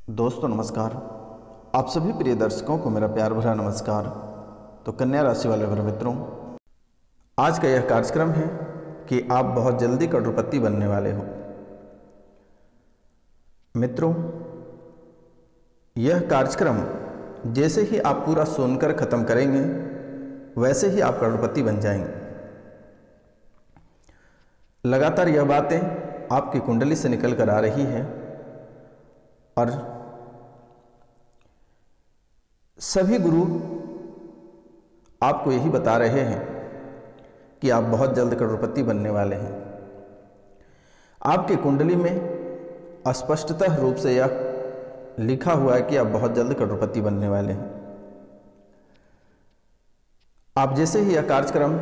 दोस्तों नमस्कार। आप सभी प्रिय दर्शकों को मेरा प्यार भरा नमस्कार। तो कन्या राशि वाले मेरे मित्रों, आज का यह कार्यक्रम है कि आप बहुत जल्दी करोड़पति बनने वाले हो। मित्रों, यह कार्यक्रम जैसे ही आप पूरा सुनकर खत्म करेंगे वैसे ही आप करोड़पति बन जाएंगे। लगातार यह बातें आपकी कुंडली से निकल कर आ रही है और सभी गुरु आपको यही बता रहे हैं कि आप बहुत जल्द करोड़पति बनने वाले हैं। आपकी कुंडली में स्पष्टतः रूप से यह लिखा हुआ है कि आप बहुत जल्द करोड़पति बनने वाले हैं। आप जैसे ही यह कार्यक्रम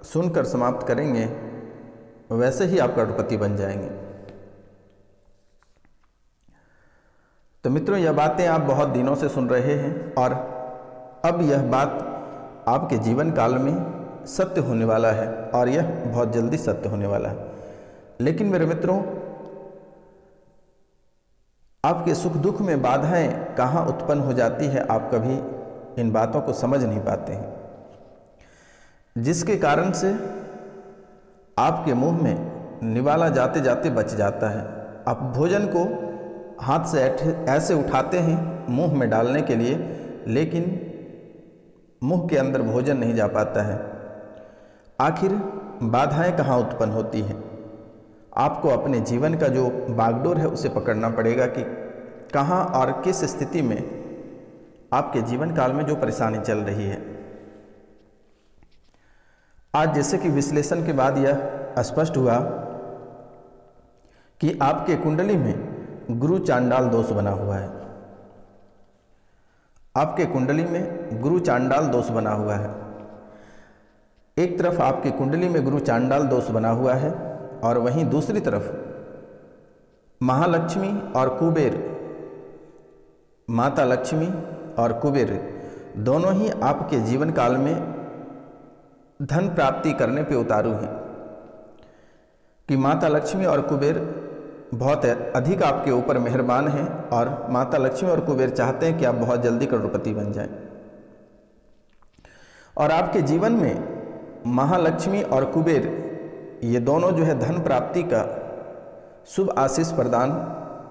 सुनकर समाप्त करेंगे वैसे ही आप करोड़पति बन जाएंगे। तो मित्रों, यह बातें आप बहुत दिनों से सुन रहे हैं और अब यह बात आपके जीवन काल में सत्य होने वाला है और यह बहुत जल्दी सत्य होने वाला है। लेकिन मेरे मित्रों, आपके सुख दुख में बाधाएं कहाँ उत्पन्न हो जाती है, आप कभी इन बातों को समझ नहीं पाते हैं, जिसके कारण से आपके मुंह में निवाला जाते जाते बच जाता है। आप भोजन को हाथ से ऐसे उठाते हैं मुंह में डालने के लिए, लेकिन मुंह के अंदर भोजन नहीं जा पाता है। आखिर बाधाएं कहाँ उत्पन्न होती हैं? आपको अपने जीवन का जो बागडोर है उसे पकड़ना पड़ेगा कि कहाँ और किस स्थिति में आपके जीवन काल में जो परेशानी चल रही है। आज जैसे कि विश्लेषण के बाद यह स्पष्ट हुआ कि आपके कुंडली में गुरु चांडाल दोष बना हुआ है। आपके कुंडली में गुरु चांडाल दोष बना हुआ है। एक तरफ आपकी कुंडली में गुरु चांडाल दोष बना हुआ है और वहीं दूसरी तरफ महालक्ष्मी और कुबेर, माता लक्ष्मी और कुबेर दोनों ही आपके जीवन काल में धन प्राप्ति करने पे उतारू हैं कि माता लक्ष्मी और कुबेर बहुत अधिक आपके ऊपर मेहरबान हैं और माता लक्ष्मी और कुबेर चाहते हैं कि आप बहुत जल्दी करोड़पति बन जाएं। और आपके जीवन में महालक्ष्मी और कुबेर ये दोनों जो है धन प्राप्ति का शुभ आशीष प्रदान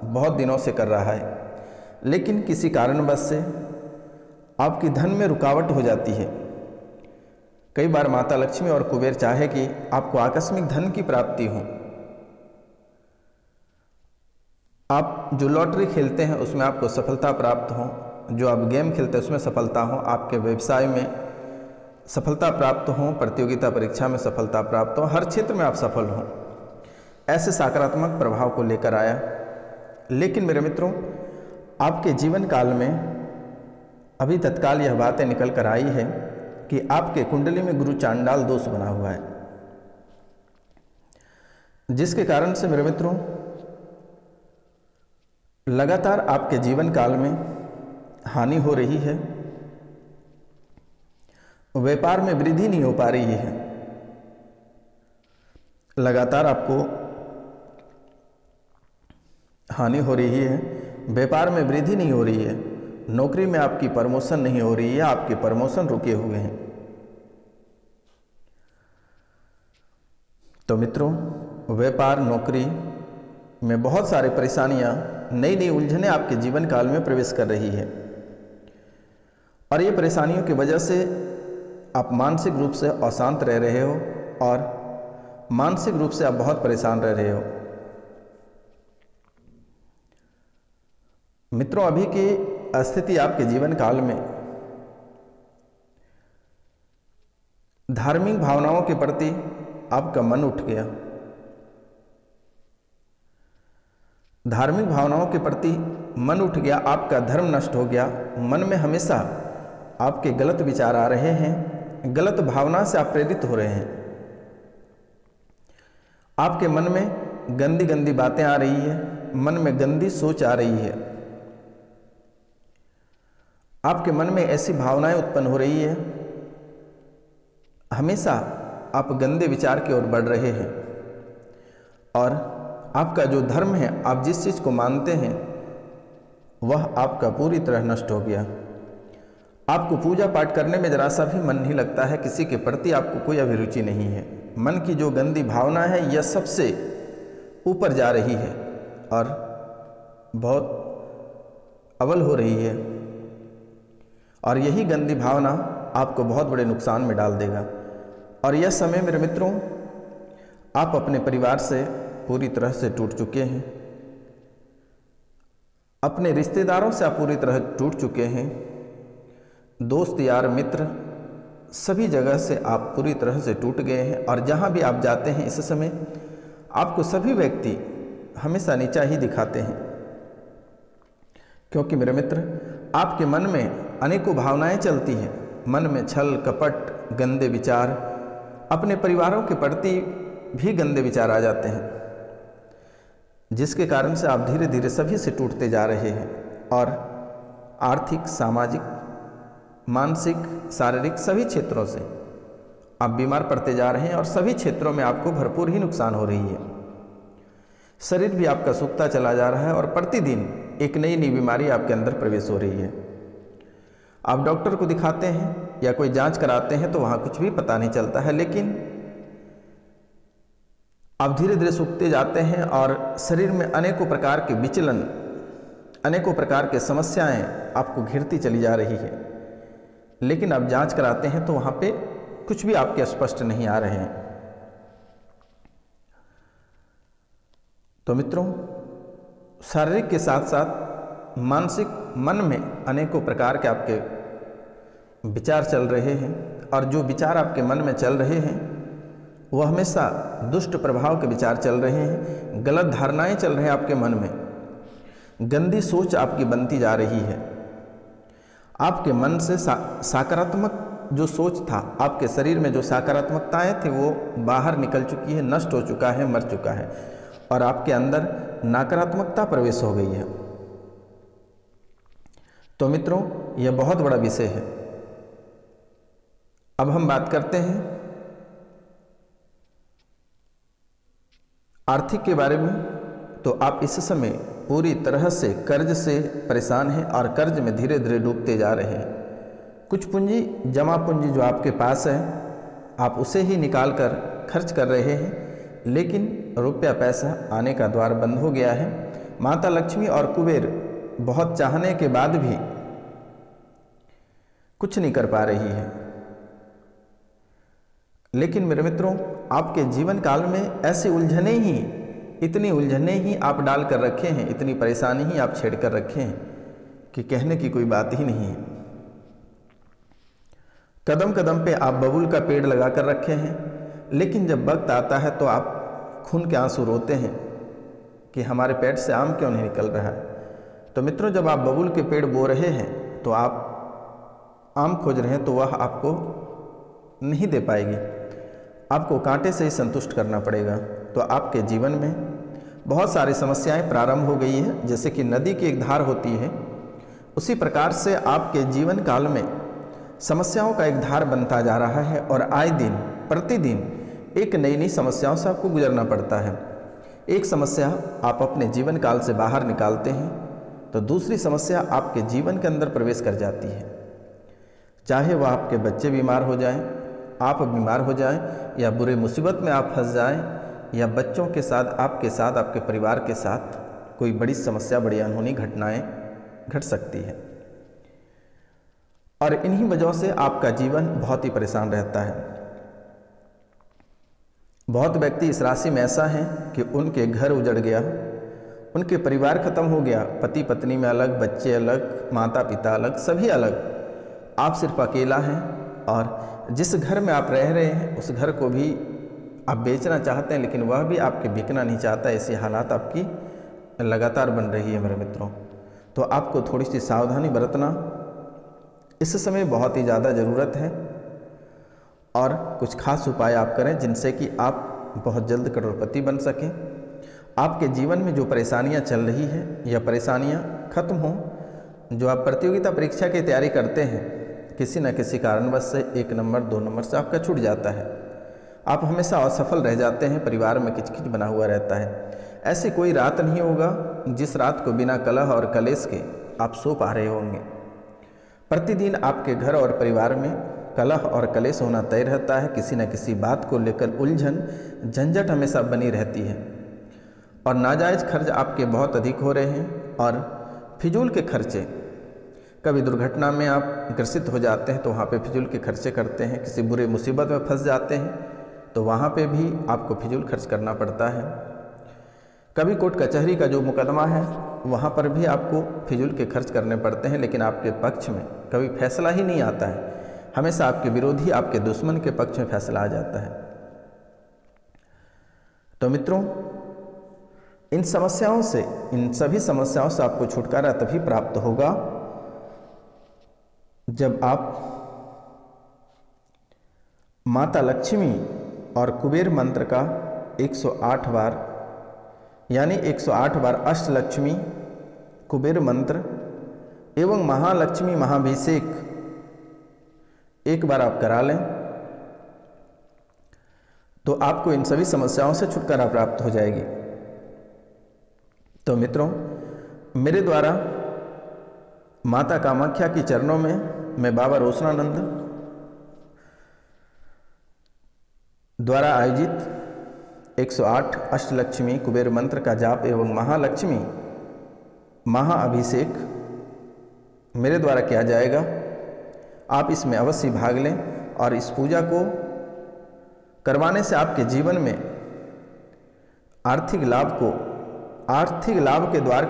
बहुत दिनों से कर रहा है, लेकिन किसी कारणवश से आपकी धन में रुकावट हो जाती है। कई बार माता लक्ष्मी और कुबेर चाहे कि आपको आकस्मिक धन की प्राप्ति हो। आप जो लॉटरी खेलते हैं उसमें आपको सफलता प्राप्त हो, जो आप गेम खेलते हैं उसमें सफलता हो, आपके व्यवसाय में सफलता प्राप्त हो, प्रतियोगिता परीक्षा में सफलता प्राप्त हो, हर क्षेत्र में आप सफल हों, ऐसे सकारात्मक प्रभाव को लेकर आया। लेकिन मेरे मित्रों, आपके जीवन काल में अभी तत्काल यह बातें निकल कर आई है कि आपके कुंडली में गुरु चांडाल दोष बना हुआ है, जिसके कारण से मेरे मित्रों लगातार आपके जीवन काल में हानि हो रही है। व्यापार में वृद्धि नहीं हो पा रही है। लगातार आपको हानि हो रही है। व्यापार में वृद्धि नहीं हो रही है। नौकरी में आपकी प्रमोशन नहीं हो रही है। आपके प्रमोशन रुके हुए हैं। तो मित्रों, व्यापार नौकरी में बहुत सारी परेशानियां, नई नई उलझनें आपके जीवन काल में प्रवेश कर रही है और ये परेशानियों की वजह से आप मानसिक रूप से अशांत रह रहे हो और मानसिक रूप से आप बहुत परेशान रह रहे हो। मित्रों, अभी की स्थिति आपके जीवन काल में धार्मिक भावनाओं के प्रति आपका मन उठ गया। धार्मिक भावनाओं के प्रति मन उठ गया, आपका धर्म नष्ट हो गया। मन में हमेशा आपके गलत विचार आ रहे हैं, गलत भावना से आप प्रेरित हो रहे हैं। आपके मन में गंदी गंदी बातें आ रही है, मन में गंदी सोच आ रही है। आपके मन में ऐसी भावनाएं उत्पन्न हो रही है, हमेशा आप गंदे विचार की ओर बढ़ रहे हैं और आपका जो धर्म है, आप जिस चीज़ को मानते हैं वह आपका पूरी तरह नष्ट हो गया। आपको पूजा पाठ करने में जरा सा भी मन नहीं लगता है, किसी के प्रति आपको कोई अभिरुचि नहीं है। मन की जो गंदी भावना है यह सबसे ऊपर जा रही है और बहुत अव्वल हो रही है, और यही गंदी भावना आपको बहुत बड़े नुकसान में डाल देगा। और यह समय मेरे मित्रों, आप अपने परिवार से पूरी तरह से टूट चुके हैं, अपने रिश्तेदारों से आप पूरी तरह टूट चुके हैं, दोस्त यार मित्र सभी जगह से आप पूरी तरह से टूट गए हैं। और जहाँ भी आप जाते हैं इस समय आपको सभी व्यक्ति हमेशा नीचा ही दिखाते हैं, क्योंकि मेरे मित्र आपके मन में अनेकों भावनाएं चलती हैं। मन में छल कपट गंदे विचार, अपने परिवारों के प्रति भी गंदे विचार आ जाते हैं, जिसके कारण से आप धीरे धीरे सभी से टूटते जा रहे हैं और आर्थिक, सामाजिक, मानसिक, शारीरिक सभी क्षेत्रों से आप बीमार पड़ते जा रहे हैं और सभी क्षेत्रों में आपको भरपूर ही नुकसान हो रही है। शरीर भी आपका सूखता चला जा रहा है और प्रतिदिन एक नई नई बीमारी आपके अंदर प्रवेश हो रही है। आप डॉक्टर को दिखाते हैं या कोई जांच कराते हैं तो वहाँ कुछ भी पता नहीं चलता है, लेकिन आप धीरे धीरे सूखते जाते हैं और शरीर में अनेकों प्रकार के विचलन, अनेकों प्रकार के समस्याएं आपको घिरती चली जा रही है। लेकिन आप जांच कराते हैं तो वहाँ पे कुछ भी आपके स्पष्ट नहीं आ रहे हैं। तो मित्रों, शारीरिक के साथ साथ मानसिक, मन में अनेकों प्रकार के आपके विचार चल रहे हैं, और जो विचार आपके मन में चल रहे हैं वह हमेशा दुष्ट प्रभाव के विचार चल रहे हैं, गलत धारणाएं चल रही हैं आपके मन में, गंदी सोच आपकी बनती जा रही है। आपके मन से सकारात्मक जो सोच था, आपके शरीर में जो सकारात्मकताएं थी वो बाहर निकल चुकी है, नष्ट हो चुका है, मर चुका है, और आपके अंदर नकारात्मकता प्रवेश हो गई है। तो मित्रों, यह बहुत बड़ा विषय है। अब हम बात करते हैं आर्थिक के बारे में। तो आप इस समय पूरी तरह से कर्ज से परेशान हैं और कर्ज में धीरे धीरे डूबते जा रहे हैं। कुछ पूंजी, जमा पूंजी जो आपके पास है, आप उसे ही निकाल कर खर्च कर रहे हैं, लेकिन रुपया पैसा आने का द्वार बंद हो गया है। माता लक्ष्मी और कुबेर बहुत चाहने के बाद भी कुछ नहीं कर पा रही है। लेकिन मेरे मित्रों, आपके जीवन काल में ऐसी उलझने ही, इतनी उलझने ही आप डाल कर रखे हैं, इतनी परेशानी ही आप छेड़ कर रखे हैं कि कहने की कोई बात ही नहीं है। कदम कदम पे आप बबूल का पेड़ लगा कर रखे हैं, लेकिन जब वक्त आता है तो आप खून के आंसू रोते हैं कि हमारे पेट से आम क्यों नहीं निकल रहा है। तो मित्रों, जब आप बबूल के पेड़ बो रहे हैं तो आप आम खोज रहे हैं, तो वह आपको नहीं दे पाएगी, आपको कांटे से ही संतुष्ट करना पड़ेगा। तो आपके जीवन में बहुत सारी समस्याएं प्रारंभ हो गई है। जैसे कि नदी की एक धार होती है, उसी प्रकार से आपके जीवन काल में समस्याओं का एक धार बनता जा रहा है और आए दिन प्रतिदिन एक नई नई समस्याओं से आपको गुजरना पड़ता है। एक समस्या आप अपने जीवन काल से बाहर निकालते हैं तो दूसरी समस्या आपके जीवन के अंदर प्रवेश कर जाती है। चाहे वह आपके बच्चे बीमार हो जाएं, आप बीमार हो जाएं, या बुरे मुसीबत में आप फंस जाएं, या बच्चों के साथ, आपके परिवार के साथ कोई बड़ी समस्या, बड़ी अनहोनी घटनाएं घट सकती है। और इन्हीं वजहों से आपका जीवन बहुत ही परेशान रहता है। बहुत व्यक्ति इस राशि में ऐसा हैं कि उनके घर उजड़ गया, उनके परिवार खत्म हो गया, पति पत्नी में अलग, बच्चे अलग, माता पिता अलग, सभी अलग, आप सिर्फ अकेला हैं। और जिस घर में आप रह रहे हैं उस घर को भी आप बेचना चाहते हैं, लेकिन वह भी आपके बिकना नहीं चाहता। ऐसी हालात आपकी लगातार बन रही है मेरे मित्रों। तो आपको थोड़ी सी सावधानी बरतना इस समय बहुत ही ज़्यादा ज़रूरत है, और कुछ खास उपाय आप करें जिनसे कि आप बहुत जल्द करोड़पति बन सकें। आपके जीवन में जो परेशानियां चल रही है, यह परेशानियां खत्म हों। जो आप प्रतियोगिता परीक्षा की तैयारी करते हैं, किसी न किसी कारणवश से 1 नंबर 2 नंबर से आपका छूट जाता है, आप हमेशा असफल रह जाते हैं, परिवार में किचकिच बना हुआ रहता है। ऐसी कोई रात नहीं होगा जिस रात को बिना कलह और कलेश के आप सो पा रहे होंगे। प्रतिदिन आपके घर और परिवार में कलह और कलेश होना तय रहता है। किसी न किसी बात को लेकर उलझन झंझट हमेशा बनी रहती है और नाजायज़ खर्च आपके बहुत अधिक हो रहे हैं और फिजूल के खर्चे, कभी दुर्घटना में आप ग्रसित हो जाते हैं तो वहाँ पे फिजूल के खर्चे करते हैं। किसी बुरे मुसीबत में फंस जाते हैं तो वहाँ पे भी आपको फिजूल खर्च करना पड़ता है। कभी कोर्ट कचहरी का जो मुकदमा है वहाँ पर भी आपको फिजूल के खर्च करने पड़ते हैं, लेकिन आपके पक्ष में कभी फैसला ही नहीं आता है। हमेशा आपके विरोधी, आपके दुश्मन के पक्ष में फैसला आ जाता है। तो मित्रों, इन सभी समस्याओं से आपको छुटकारा तभी प्राप्त होगा जब आप माता लक्ष्मी और कुबेर मंत्र का 108 बार यानी 108 बार अष्टलक्ष्मी कुबेर मंत्र एवं महालक्ष्मी महाभिषेक एक बार आप करा लें तो आपको इन सभी समस्याओं से छुटकारा प्राप्त हो जाएगी। तो मित्रों, मेरे द्वारा माता कामाख्या की चरणों में मैं बाबा रोशनानंद द्वारा आयोजित 108 अष्टलक्ष्मी कुबेर मंत्र का जाप एवं महालक्ष्मी महाअभिषेक मेरे द्वारा किया जाएगा। आप इसमें अवश्य भाग लें और इस पूजा को करवाने से आपके जीवन में आर्थिक लाभ के द्वार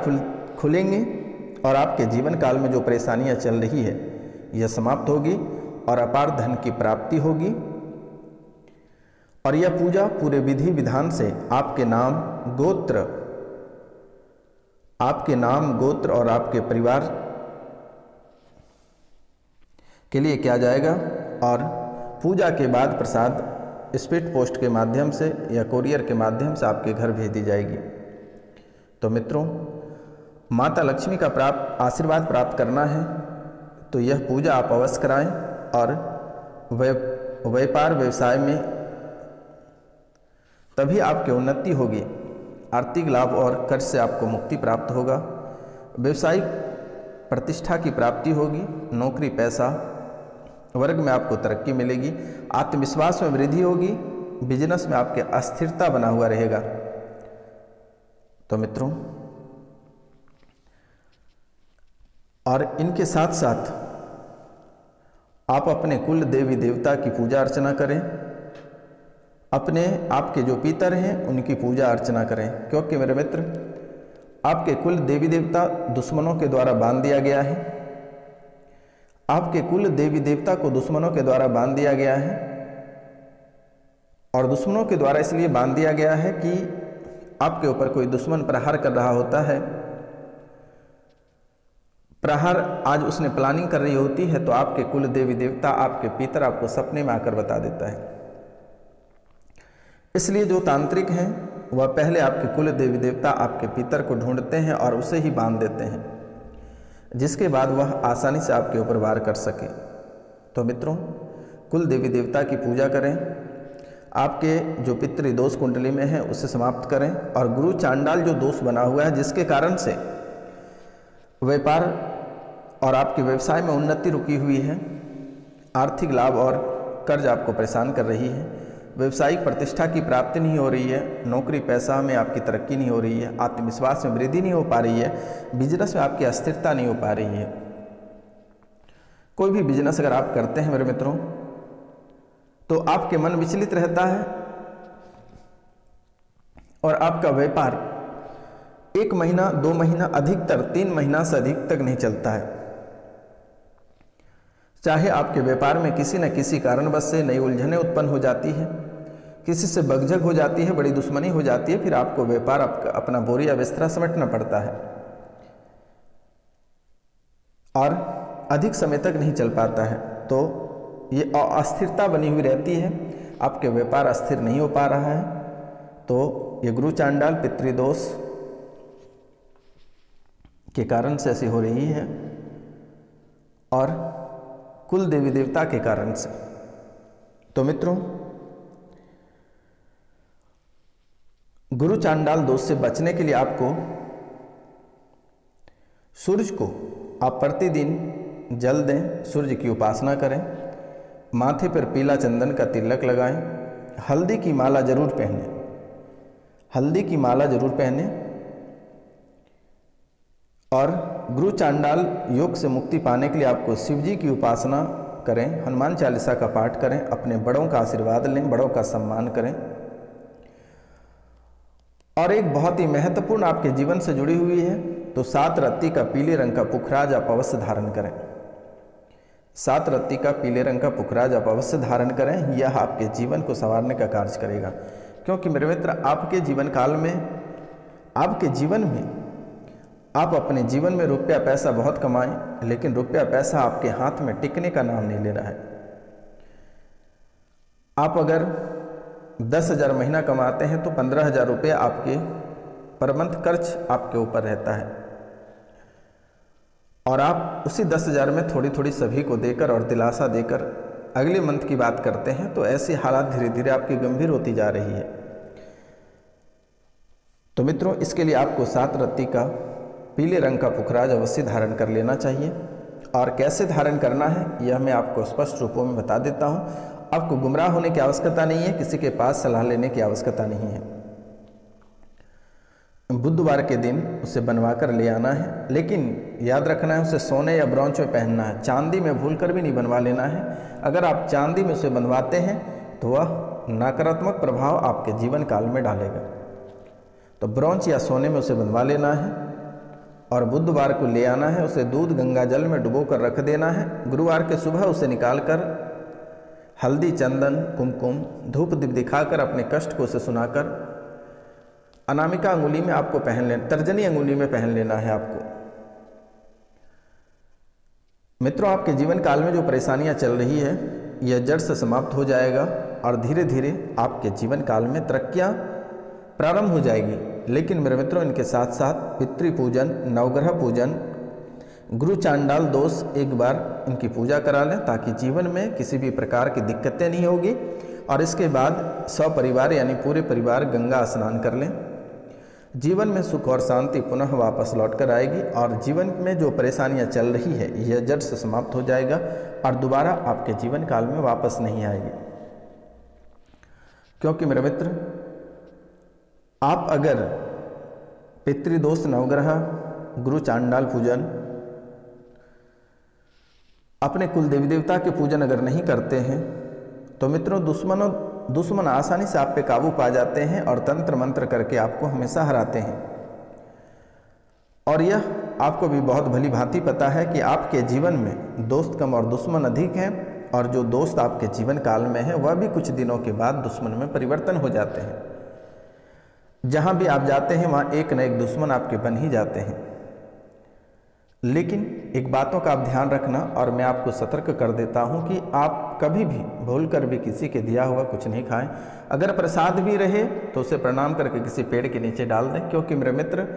खुलेंगे और आपके जीवन काल में जो परेशानियां चल रही है यह समाप्त होगी और अपार धन की प्राप्ति होगी। और यह पूजा पूरे विधि विधान से आपके नाम गोत्र और आपके परिवार के लिए किया जाएगा और पूजा के बाद प्रसाद स्पीड पोस्ट के माध्यम से या कोरियर के माध्यम से आपके घर भेज दी जाएगी। तो मित्रों, माता लक्ष्मी का आशीर्वाद प्राप्त करना है तो यह पूजा आप अवश्य कराएं और व्यापार व्यवसाय में तभी आपकी उन्नति होगी, आर्थिक लाभ और कर्ज से आपको मुक्ति प्राप्त होगा, व्यवसायिक प्रतिष्ठा की प्राप्ति होगी, नौकरी पैसा वर्ग में आपको तरक्की मिलेगी, आत्मविश्वास में वृद्धि होगी, बिजनेस में आपके अस्थिरता बना हुआ रहेगा। तो मित्रों, और इनके साथ साथ आप अपने कुल देवी देवता की पूजा अर्चना करें, आपके जो पितर हैं उनकी पूजा अर्चना करें, क्योंकि मेरे मित्र आपके कुल देवी देवता दुश्मनों के द्वारा बांध दिया गया है। आपके कुल देवी देवता को दुश्मनों के द्वारा बांध दिया गया है और दुश्मनों के द्वारा इसलिए बांध दिया गया है कि आपके ऊपर कोई दुश्मन प्रहार कर रहा होता है। प्रहार आज उसने प्लानिंग कर रही होती है तो आपके कुल देवी देवता, आपके पितर आपको सपने में आकर बता देता है। इसलिए जो तांत्रिक हैं वह पहले आपके कुल देवी देवता, आपके पितर को ढूंढते हैं और उसे ही बांध देते हैं, जिसके बाद वह आसानी से आपके ऊपर वार कर सके। तो मित्रों, कुल देवी देवता की पूजा करें, आपके जो पितृदोष कुंडली में है उसे समाप्त करें और गुरु चांडाल जो दोष बना हुआ है जिसके कारण से व्यापार और आपके व्यवसाय में उन्नति रुकी हुई है, आर्थिक लाभ और कर्ज आपको परेशान कर रही है, व्यवसायिक प्रतिष्ठा की प्राप्ति नहीं हो रही है, नौकरी पैसा में आपकी तरक्की नहीं हो रही है, आत्मविश्वास में वृद्धि नहीं हो पा रही है, बिजनेस में आपकी अस्थिरता नहीं हो पा रही है। कोई भी बिजनेस अगर आप करते हैं मेरे मित्रों तो आपके मन विचलित रहता है और आपका व्यापार 1 महीना 2 महीना अधिकतर 3 महीना से अधिक तक नहीं चलता है। चाहे आपके व्यापार में किसी न किसी कारणवश से नई उलझनें उत्पन्न हो जाती है, किसी से बगझग हो जाती है, बड़ी दुश्मनी हो जाती है, फिर आपको व्यापार अपना बोरी या बिस्तरा समेटना पड़ता है और अधिक समय तक नहीं चल पाता है। तो ये अस्थिरता बनी हुई रहती है, आपके व्यापार अस्थिर नहीं हो पा रहा है। तो ये गुरु चांडाल पितृदोष के कारण से ऐसी हो रही है और कुल देवी देवता के कारण से। तो मित्रों, गुरु चांडाल दोष से बचने के लिए आपको सूरज को आप प्रतिदिन जल दें, सूर्य की उपासना करें, माथे पर पीला चंदन का तिलक लगाएं, हल्दी की माला जरूर पहनें, हल्दी की माला जरूर पहनें और गुरु चांडाल योग से मुक्ति पाने के लिए आपको शिव जी की उपासना करें, हनुमान चालीसा का पाठ करें, अपने बड़ों का आशीर्वाद लें, बड़ों का सम्मान करें। और एक बहुत ही महत्वपूर्ण आपके जीवन से जुड़ी हुई है, तो 7 रत्ती का पीले रंग का पुखराज आप अवश्य धारण करें। 7 रत्ती का पीले रंग का पुखराज आप अवश्य धारण करें, यह आपके जीवन को संवारने का कार्य करेगा। क्योंकि मेरे मित्र, आपके जीवन काल में, आपके जीवन में आप अपने जीवन में रुपया पैसा बहुत कमाएं, लेकिन रुपया पैसा आपके हाथ में टिकने का नाम नहीं ले रहा है। आप अगर 10,000 महीना कमाते हैं तो 15,000 रुपये आपके पर मंथ खर्च आपके ऊपर रहता है, और आप उसी 10,000 में थोड़ी थोड़ी सभी को देकर और दिलासा देकर अगले मंथ की बात करते हैं। तो ऐसी हालात धीरे धीरे आपकी गंभीर होती जा रही है। तो मित्रों, इसके लिए आपको 7 रत्ती का पीले रंग का पुखराज अवश्य धारण कर लेना चाहिए। और कैसे धारण करना है यह मैं आपको स्पष्ट रूपों में बता देता हूँ। आपको गुमराह होने की आवश्यकता नहीं है, किसी के पास सलाह लेने की आवश्यकता नहीं है। बुधवार के दिन उसे बनवा कर ले आना है, लेकिन याद रखना है उसे सोने या ब्रॉन्ज में पहनना है, चांदी में भूल कर भी नहीं बनवा लेना है। अगर आप चांदी में उसे बनवाते हैं तो वह नकारात्मक प्रभाव आपके जीवन काल में डालेगा। तो ब्रॉन्ज या सोने में उसे बनवा लेना है और बुधवार को ले आना है। उसे दूध गंगा जल में डुबो कर रख देना है। गुरुवार के सुबह उसे निकालकर हल्दी, चंदन, कुमकुम, धूप दीप दिखाकर अपने कष्ट को उसे सुनाकर अनामिका अंगुली में आपको पहन लेना, तर्जनी अंगुली में पहन लेना है आपको। मित्रों, आपके जीवन काल में जो परेशानियां चल रही है यह जड़ से समाप्त हो जाएगा और धीरे धीरे आपके जीवन काल में तरक्कियां प्रारंभ हो जाएगी। लेकिन मेरे मित्रों, इनके साथ साथ पितृ पूजन, नवग्रह पूजन, गुरु चांडाल दोष एक बार इनकी पूजा करा लें, ताकि जीवन में किसी भी प्रकार की दिक्कतें नहीं होगी। और इसके बाद सपरिवार यानी पूरे परिवार गंगा स्नान कर लें। जीवन में सुख और शांति पुनः वापस लौट कर आएगी और जीवन में जो परेशानियां चल रही है यह जड़ से समाप्त हो जाएगा और दोबारा आपके जीवन काल में वापस नहीं आएगी। क्योंकि मेरे मित्र, आप अगर पितृदोष, नवग्रह, गुरु चांडाल पूजन, अपने कुल देवी देवता के पूजन अगर नहीं करते हैं तो मित्रों, दुश्मन आसानी से आप पे काबू पा जाते हैं और तंत्र मंत्र करके आपको हमेशा हराते हैं। और यह आपको भी बहुत भली भांति पता है कि आपके जीवन में दोस्त कम और दुश्मन अधिक हैं, और जो दोस्त आपके जीवन काल में है वह भी कुछ दिनों के बाद दुश्मन में परिवर्तन हो जाते हैं। जहाँ भी आप जाते हैं वहाँ एक न एक दुश्मन आपके बन ही जाते हैं। लेकिन एक बातों का आप ध्यान रखना, और मैं आपको सतर्क कर देता हूँ कि आप कभी भी भूल कर भी किसी के दिया हुआ कुछ नहीं खाएं। अगर प्रसाद भी रहे तो उसे प्रणाम करके किसी पेड़ के नीचे डाल दें। क्योंकि मेरे मित्र,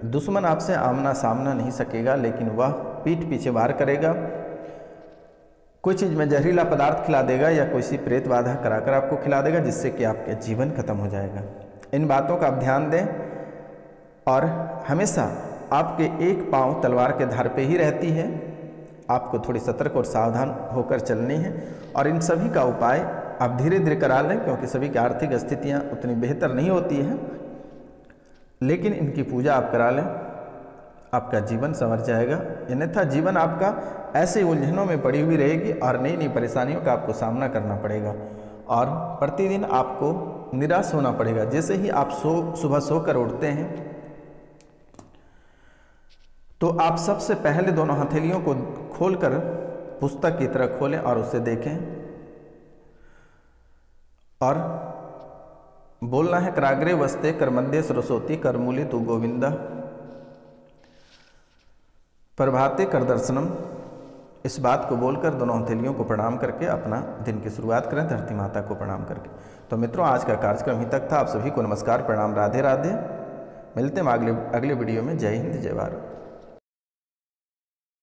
दुश्मन आपसे आमना सामना नहीं सकेगा, लेकिन वह पीठ पीछे वार करेगा, कोई चीज़ में जहरीला पदार्थ खिला देगा या कोई प्रेत बाधा कराकर आपको खिला देगा, जिससे कि आपके जीवन खत्म हो जाएगा। इन बातों का आप ध्यान दें और हमेशा आपके एक पांव तलवार के धार पे ही रहती है। आपको थोड़ी सतर्क और सावधान होकर चलनी है, और इन सभी का उपाय आप धीरे धीरे करा लें, क्योंकि सभी की आर्थिक स्थितियां उतनी बेहतर नहीं होती हैं। लेकिन इनकी पूजा आप करा लें, आपका जीवन संवर जाएगा। अन्यथा जीवन आपका ऐसे उलझनों में पड़ी हुई रहेगी और नई नई परेशानियों का आपको सामना करना पड़ेगा, और प्रतिदिन आपको निराश होना पड़ेगा। जैसे ही आप सुबह सोकर उठते हैं तो आप सबसे पहले दोनों हथेलियों को खोलकर पुस्तक की तरह खोलें और उसे देखें, और बोलना है कराग्रे वस्ते कर मध्य सरस्वती कर मूली तू गोविंदा प्रभाते कर दर्शनम। इस बात को बोलकर दोनों हथेलियों को प्रणाम करके अपना दिन की शुरुआत करें, धरती माता को प्रणाम करके। तो मित्रों, आज का कार्यक्रम ही तक था। आप सभी को नमस्कार, प्रणाम, राधे राधे। मिलते हैं अगले वीडियो में। जय हिंद, जय भारत।